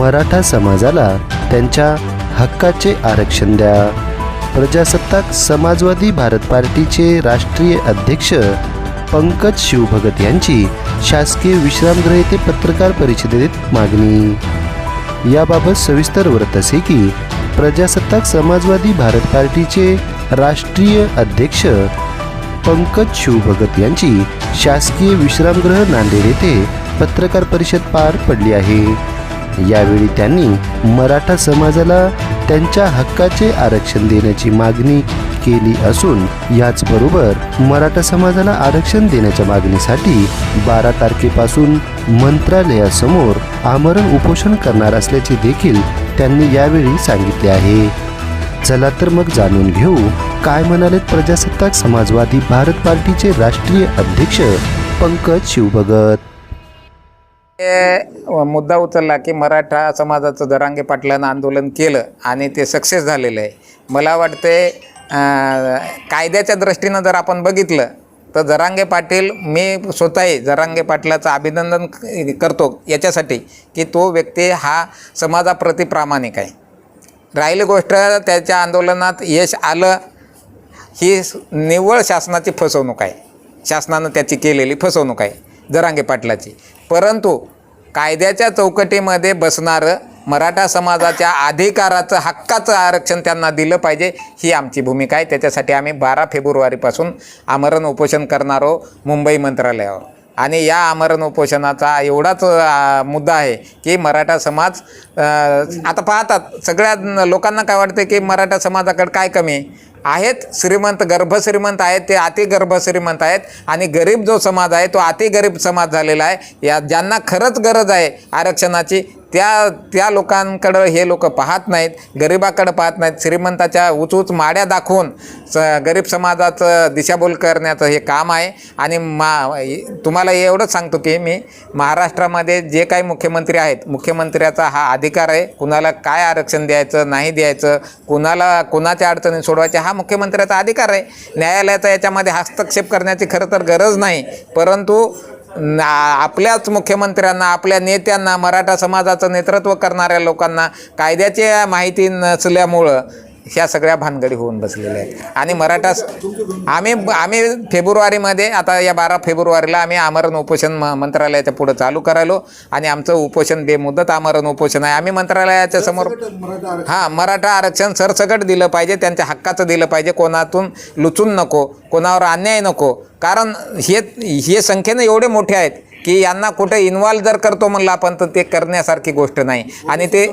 मराठा समाजाला त्यांच्या हक्काचे आरक्षण द्या। प्रजासत्ताक समाजवादी भारत पार्टीचे राष्ट्रीय अध्यक्ष पंकज शिवभगत यांची शासकीय विश्रामगृह येथे पत्रकार परिषदेत मागणी। याबाबत सविस्तर वृत्त असे की प्रजासत्ताक समाजवादी भारत पार्टीचे राष्ट्रीय अध्यक्ष पंकज शिवभगत यांची शासकीय विश्रामगृह नांदेड येथे पत्रकार परिषद पार पडली आहे। यावेळी त्यांनी मराठा समाजाला त्यांच्या हक्काचे आरक्षण देण्याची मागणी केली असून याचबरोबर मराठा समाजाला आरक्षण देण्याच्या मागणीसाठी 12 तारखेपासून मंत्रालयासमोर आमरण उपोषण करणार असल्याचे देखील त्यांनी यावेळी सांगितले आहे। चला तर मग जाणून घेऊ काय म्हणाले प्रजासत्ताक समाजवादी भारत पार्टीचे राष्ट्रीय अध्यक्ष पंकज शिवभगत। मुद्दा उचलला की मराठा समाजाचं जरांगे पाटलांनं आंदोलन केलं आणि ते सक्सेस झालेलं आहे। मला वाटते कायद्याच्या दृष्टीनं जर आपण बघितलं तर जरांगे पाटील, मी स्वतःही जरांगे पाटलाचं अभिनंदन करतो याच्यासाठी की तो व्यक्ती हा समाजाप्रती प्रामाणिक आहे। राहिली गोष्ट त्याच्या आंदोलनात यश आलं ही निव्वळ शासनाची फसवणूक आहे, शासनानं त्याची केलेली फसवणूक आहे जरांगे पाटलाची। परंतु कायद्याच्या चौकटीमध्ये बसणारं मराठा समाजाच्या अधिकाराचं हक्काचं आरक्षण त्यांना दिलं पाहिजे ही आमची भूमिका आहे। त्याच्यासाठी आम्ही 12 फेब्रुवारीपासून आमरण उपोषण करणार आहोत मुंबई मंत्रालयावर। आणि या आमरण उपोषणाचा एवढाच मुद्दा आहे की मराठा समाज आता पाहतात सगळ्या लोकांना काय वाटतं की मराठा समाजाकडे काय कमी आहेत, श्रीमंत गर्भश्रीमंत आहेत, ते अति गर्भश्रीमंत आहेत आणि गरीब जो समाज आहे तो अति गरीब समाज झालेला आहे। या ज्यांना खरंच गरज आहे आरक्षणाची त्या लोकांकडं हे लोक पाहत नाहीत, गरिबाकडं पाहत नाहीत। श्रीमंताच्या उच माड्या दाखवून गरीब समाजाचं दिशाभूल करण्याचं हे काम आहे। आणि तुम्हाला एवढंच सांगतो की मी महाराष्ट्रामध्ये जे काही मुख्यमंत्री आहेत, मुख्यमंत्र्याचा हा अधिकार आहे कुणाला काय आरक्षण द्यायचं नाही द्यायचं, कुणाच्या अडचणी सोडवायच्या हा मुख्यमंत्र्याचा अधिकार आहे। न्यायालयाचा याच्यामध्ये हस्तक्षेप करण्याची खरं तर गरज नाही। परंतु आपल्याच मुख्यमंत्र्यांना, आपल्या नेत्यांना, मराठा समाजाचं नेतृत्व करणाऱ्या लोकांना कायद्याची माहिती नसल्यामुळं ह्या सगळ्या भानगडी होऊन बसलेल्या आहेत। आणि मराठा आम्ही फेब्रुवारीमध्ये आता या 12 फेब्रुवारीला आम्ही आमरण उपोषण मंत्रालयाच्या पुढं चालू करायलो आणि आमचं उपोषण बेमुदत आमरण उपोषण आहे। आम्ही मंत्रालयाच्या समोर मराठा आरक्षण सरसकट दिलं पाहिजे, त्यांच्या हक्काचं दिलं पाहिजे, कोणातून लुचून नको, कोणावर अन्याय नको। कारण हे संख्येनं एवढे मोठे आहेत की यांना कुठे इन्व्हॉल्व जर करतो म्हणलं आपण तर ते करण्यासारखी गोष्ट नाही। आणि ते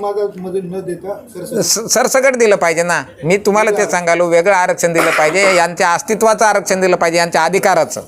सरसकट दिलं पाहिजे ना, मी तुम्हाला ते सांगालो, वेगळं आरक्षण दिलं पाहिजे, यांच्या अस्तित्वाचं आरक्षण दिलं पाहिजे, यांच्या अधिकाराचं।